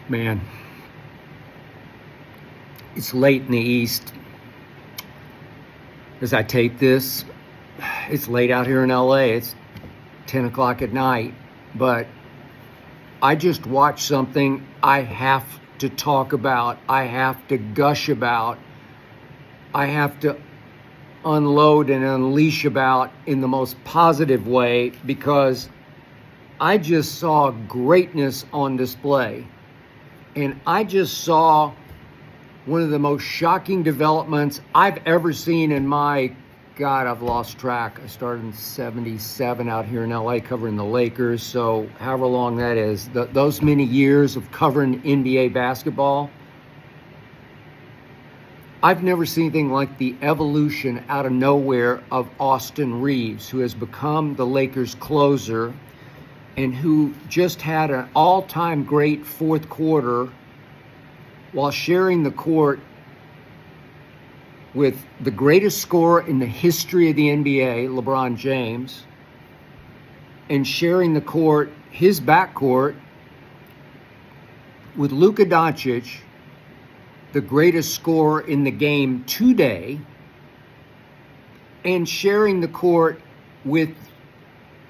Man, it's late in the East. As I tape this, it's late out here in LA. It's 10 o'clock at night. But I just watched something I have to talk about. I have to gush about. I have to unload and unleash about in the most positive way, because I just saw greatness on display. And I just saw one of the most shocking developments I've ever seen in my, God, I've lost track. I started in 77 out here in LA covering the Lakers. So however long that is, those many years of covering NBA basketball, I've never seen anything like the evolution out of nowhere of Austin Reeves, who has become the Lakers closer and who just had an all-time great fourth quarter while sharing the court with the greatest scorer in the history of the NBA, LeBron James, and sharing the court, his backcourt, with Luka Doncic, the greatest scorer in the game today, and sharing the court with,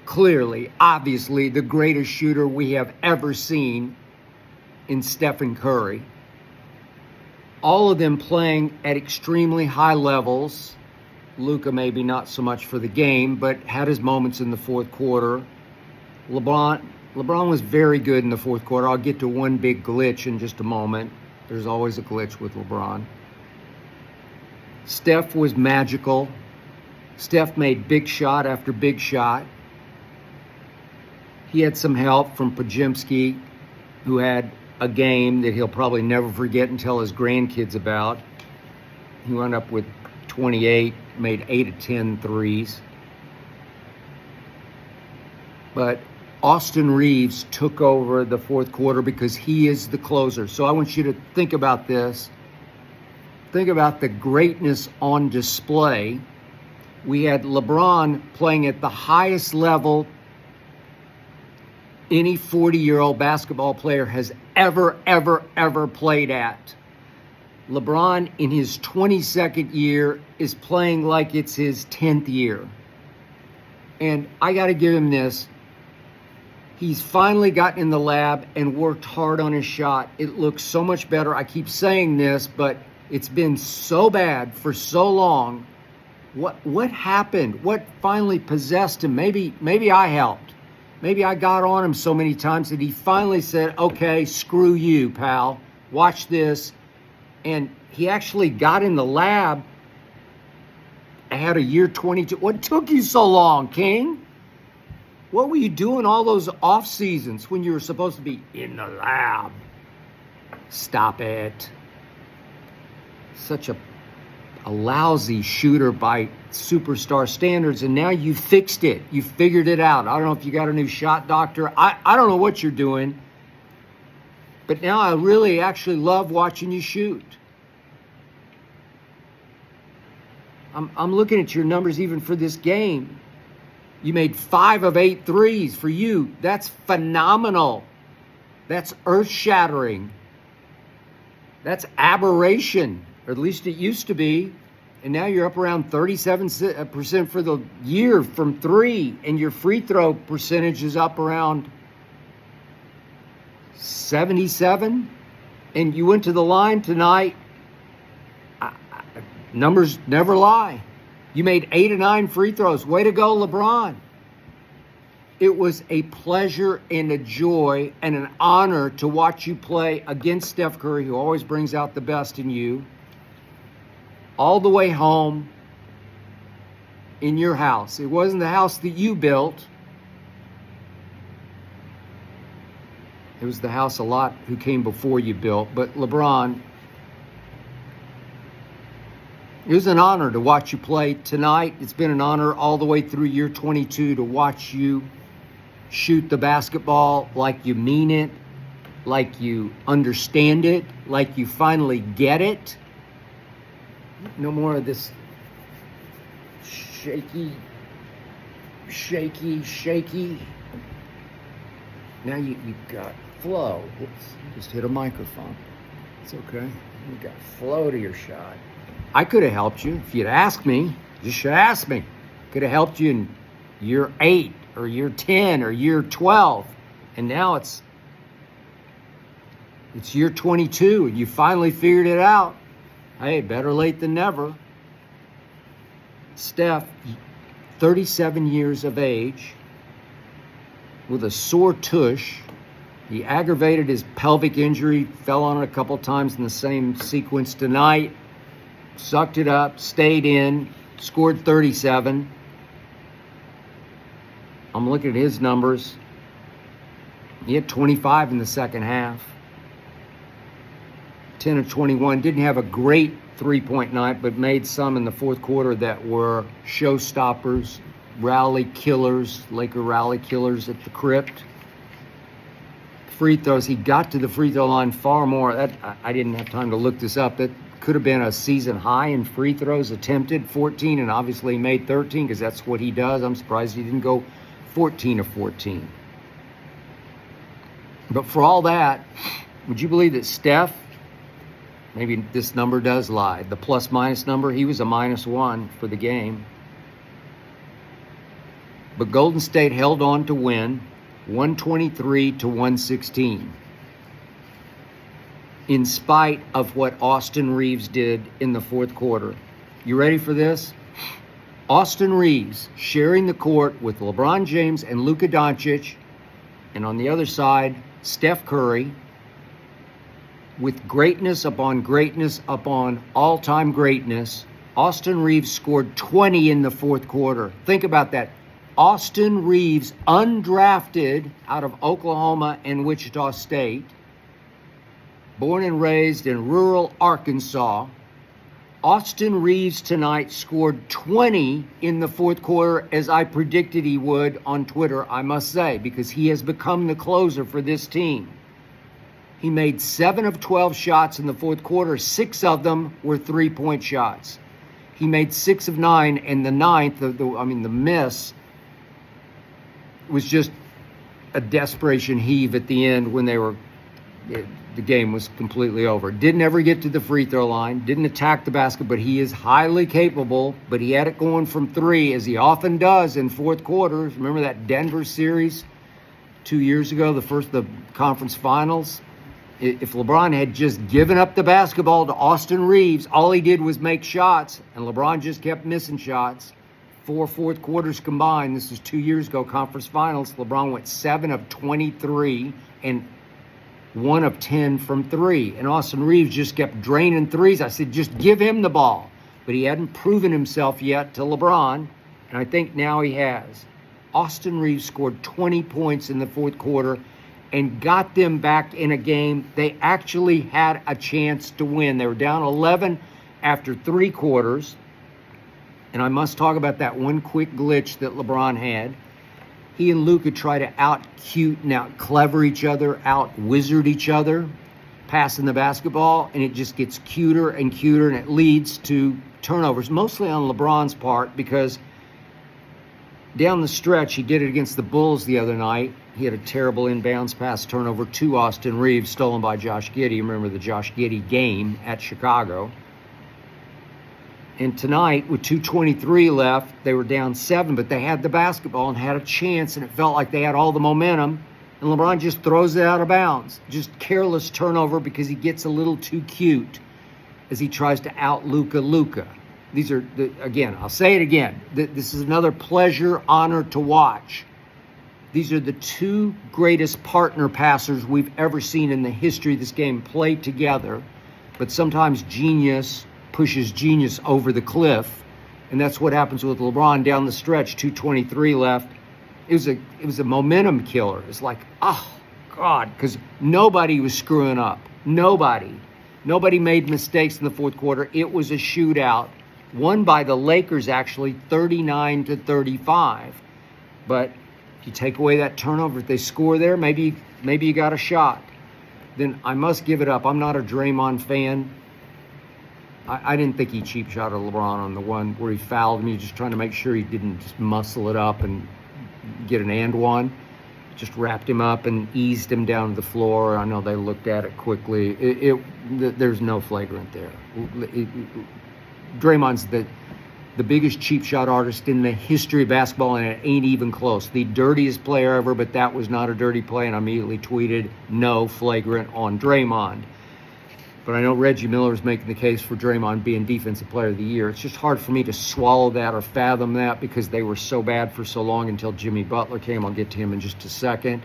clearly, obviously, the greatest shooter we have ever seen in Steph Curry. All of them playing at extremely high levels. Luka maybe not so much for the game, but had his moments in the fourth quarter. LeBron was very good in the fourth quarter. I'll get to one big glitch in just a moment. There's always a glitch with LeBron. Steph was magical. Steph made big shot after big shot. He had some help from Pajimski, who had a game that he'll probably never forget and tell his grandkids about. He wound up with 28, made 8 of 10 threes. But Austin Reeves took over the fourth quarter because he is the closer. So I want you to think about this. Think about the greatness on display. We had LeBron playing at the highest level any 40-year-old basketball player has ever played at. LeBron, in his 22nd year, is playing like it's his 10th year. And I got to give him this. He's finally gotten in the lab and worked hard on his shot. It looks so much better. I keep saying this, but it's been so bad for so long. What happened? What finally possessed him? Maybe I helped. Maybe I got on him so many times that he finally said, okay, screw you, pal. Watch this. And he actually got in the lab. I had a year 22. What took you so long, King? What were you doing all those off seasons when you were supposed to be in the lab? Stop it. Such a lousy shooter by superstar standards, and now you fixed it. You figured it out. I don't know if you got a new shot doctor. I don't know what you're doing, but now I really actually love watching you shoot. I'm looking at your numbers even for this game. You made 5 of 8 threes. For you, that's phenomenal. That's earth-shattering. That's aberration. Or at least it used to be. And now you're up around 37% for the year from 3. And your free throw percentage is up around 77. And you went to the line tonight. Numbers never lie. You made 8 of 9 free throws. Way to go, LeBron. It was a pleasure and a joy and an honor to watch you play against Steph Curry, who always brings out the best in you, all the way home in your house. It wasn't the house that you built. It was the house a lot who came before you built. But LeBron, it was an honor to watch you play tonight. It's been an honor all the way through year 22 to watch you shoot the basketball like you mean it, like you understand it, like you finally get it. No more of this shaky. Now you've got flow. Whoops, just hit a microphone. It's okay. You got flow to your shot. I could have helped you if you'd asked me. You should have asked me. Could have helped you in year 8 or year 10 or year 12. And now it's year 22 and you finally figured it out. Hey, better late than never. Steph, 37 years of age, with a sore tush. He aggravated his pelvic injury, fell on it a couple times in the same sequence tonight, sucked it up, stayed in, scored 37. I'm looking at his numbers. He had 25 in the second half. 10 of 21. Didn't have a great three-point night, but made some in the fourth quarter that were showstoppers, rally killers, Laker rally killers at the crypt. Free throws, he got to the free throw line far more. I didn't have time to look this up. That could have been a season high in free throws attempted, 14, and obviously he made 13 because that's what he does. I'm surprised he didn't go 14 of 14. But for all that, would you believe that Steph, maybe this number does lie, the plus-minus number, he was a -1 for the game. But Golden State held on to win 123 to 116. In spite of what Austin Reeves did in the fourth quarter. You ready for this? Austin Reeves sharing the court with LeBron James and Luka Doncic, and on the other side, Steph Curry, with greatness upon all-time greatness. Austin Reeves scored 20 in the fourth quarter. Think about that. Austin Reeves, undrafted out of Oklahoma and Wichita State, born and raised in rural Arkansas. Austin Reeves tonight scored 20 in the fourth quarter, as I predicted he would on Twitter, I must say, because he has become the closer for this team. He made 7 of 12 shots in the fourth quarter. 6 of them were three-point shots. He made 6 of 9, and the ninth, the miss, was just a desperation heave at the end when the game was completely over. Didn't ever get to the free throw line, didn't attack the basket, but he is highly capable. But he had it going from 3, as he often does in fourth quarters. Remember that Denver series 2 years ago, the conference finals? If LeBron had just given up the basketball to Austin Reeves, all he did was make shots, and LeBron just kept missing shots. 4 fourth quarters combined. This was 2 years ago, conference finals. LeBron went 7 of 23 and 1 of 10 from 3. And Austin Reeves just kept draining threes. I said, just give him the ball. But he hadn't proven himself yet to LeBron, and I think now he has. Austin Reeves scored 20 points in the fourth quarter and got them back in a game they actually had a chance to win. They were down 11 after 3 quarters. And I must talk about that one quick glitch that LeBron had. He and Luka try to out-cute and out-clever each other, out-wizard each other, passing the basketball, and it just gets cuter and cuter, and it leads to turnovers, mostly on LeBron's part, because down the stretch, he did it against the Bulls the other night. He had a terrible inbounds pass turnover to Austin Reeves, stolen by Josh Giddey. Remember the Josh Giddey game at Chicago. And tonight, with 2:23 left, they were down 7, but they had the basketball and had a chance, and it felt like they had all the momentum. And LeBron just throws it out of bounds. Just careless turnover because he gets a little too cute as he tries to out-Luka. These are, again, I'll say it again. This is another pleasure, honor to watch. These are the 2 greatest partner passers we've ever seen in the history of this game play together. But sometimes genius pushes genius over the cliff, and that's what happens with LeBron down the stretch. 2:23 left. It was a momentum killer. It's like, oh God, because nobody was screwing up. Nobody made mistakes in the fourth quarter. It was a shootout, won by the Lakers actually 39-35. But if you take away that turnover, if they score there, maybe you got a shot. Then I must give it up. I'm not a Draymond fan. I didn't think he cheap shot at LeBron on the one where he fouled him. He was just trying to make sure he didn't just muscle it up and get an and one. just wrapped him up and eased him down to the floor. I know they looked at it quickly. There's no flagrant there. Draymond's the biggest cheap shot artist in the history of basketball, and it ain't even close. The dirtiest player ever, but that was not a dirty play, and I immediately tweeted, no flagrant on Draymond. But I know Reggie Miller's making the case for Draymond being Defensive Player of the Year. It's just hard for me to swallow that or fathom that because they were so bad for so long until Jimmy Butler came. I'll get to him in just a second.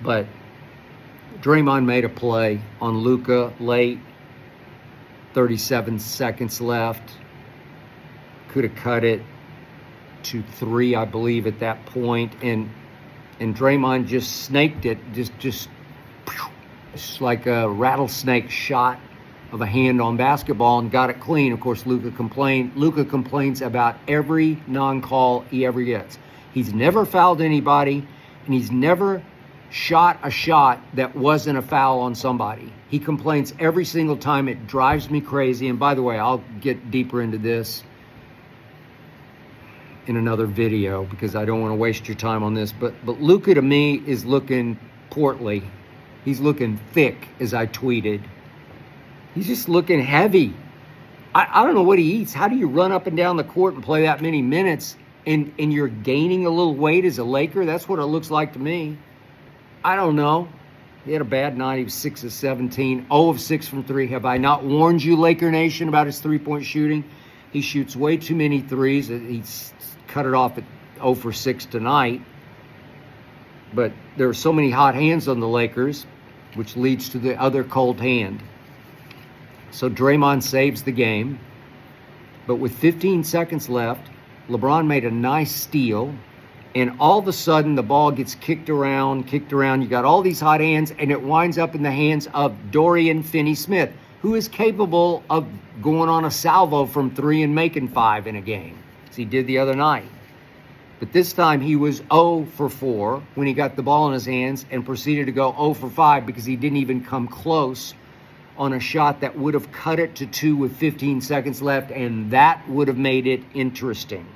But Draymond made a play on Luka late, 37 seconds left. Could have cut it to 3, I believe, at that point. And Draymond just snaked it, just like a rattlesnake shot of a hand on basketball and got it clean. Of course, Luka complains about every non-call he ever gets. He's never fouled anybody, and he's never shot a shot that wasn't a foul on somebody. He complains every single time. It drives me crazy. And by the way, I'll get deeper into this in another video because I don't want to waste your time on this. But Luka, to me, is looking portly. He's looking thick, as I tweeted. He's just looking heavy. I don't know what he eats. How do you run up and down the court and play that many minutes and you're gaining a little weight as a Laker? That's what it looks like to me. I don't know. He had a bad night. He was 6 of 17, 0 of 6 from 3. Have I not warned you, Laker Nation, about his three-point shooting? He shoots way too many threes. He's cut it off at 0 for 6 tonight. But there are so many hot hands on the Lakers, which leads to the other cold hand. So Draymond saves the game. But with 15 seconds left, LeBron made a nice steal. And all of a sudden, the ball gets kicked around. You got all these hot hands, and it winds up in the hands of Dorian Finney-Smith, who is capable of going on a salvo from 3 and making 5 in a game, as he did the other night. But this time, he was 0 for 4 when he got the ball in his hands and proceeded to go 0 for 5 because he didn't even come close on a shot that would have cut it to 2 with 15 seconds left, and that would have made it interesting.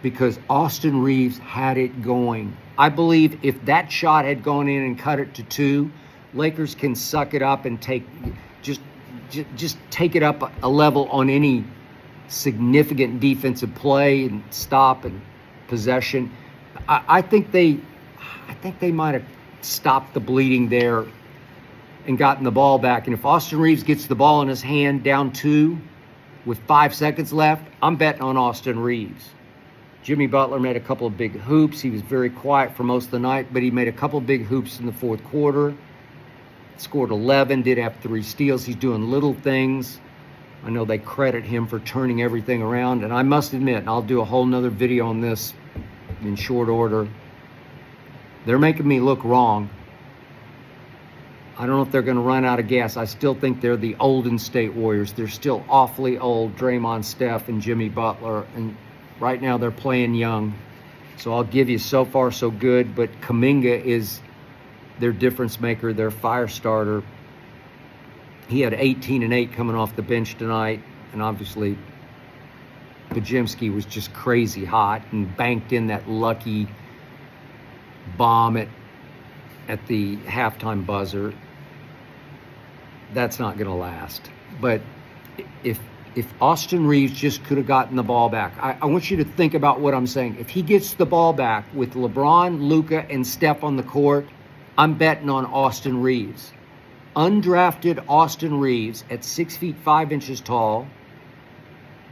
Because Austin Reeves had it going. I believe if that shot had gone in and cut it to 2, Lakers can suck it up and just take it up a level on any significant defensive play and stop and possession. I think they might have stopped the bleeding there and gotten the ball back. And if Austin Reeves gets the ball in his hand down 2 with 5 seconds left, I'm betting on Austin Reeves. Jimmy Butler made a couple of big hoops. He was very quiet for most of the night, but he made a couple of big hoops in the fourth quarter. Scored 11, did have 3 steals. He's doing little things. I know they credit him for turning everything around, and I must admit, and I'll do a whole nother video on this in short order, they're making me look wrong. I don't know if they're going to run out of gas. I still think they're the Golden State Warriors. They're still awfully old, Draymond, Steph, and Jimmy Butler, and right now they're playing young. So I'll give you so far so good, but Kuminga is their difference maker, their fire starter. He had 18 and 8 coming off the bench tonight, and obviously Podziemski was just crazy hot and banked in that lucky bomb at the halftime buzzer. That's not going to last. But if Austin Reeves just could have gotten the ball back, I want you to think about what I'm saying. If he gets the ball back with LeBron, Luka, and Steph on the court, I'm betting on Austin Reeves. Undrafted Austin Reeves at 6 feet 5 inches tall,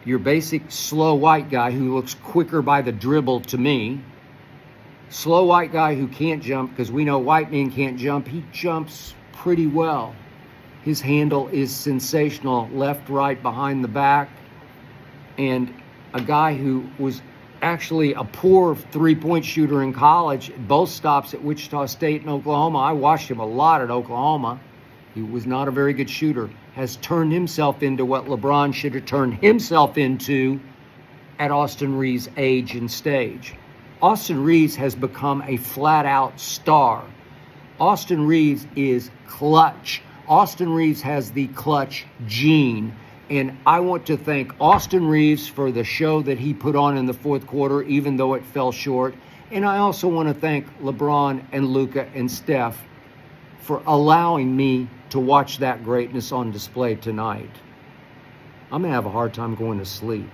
your basic slow white guy who looks quicker by the dribble to me. Slow white guy who can't jump, because we know white men can't jump. He jumps pretty well. His handle is sensational, left, right, behind the back. And a guy who was actually a poor three-point shooter in college, both stops at Wichita State and Oklahoma. I watched him a lot at Oklahoma. He was not a very good shooter. Has turned himself into what LeBron should have turned himself into at Austin Reeves' age and stage. Austin Reeves has become a flat-out star. Austin Reeves is clutch. Austin Reeves has the clutch gene. And I want to thank Austin Reeves for the show that he put on in the fourth quarter, even though it fell short. And I also want to thank LeBron and Luka and Steph for allowing me to watch that greatness on display tonight. I'm going to have a hard time going to sleep.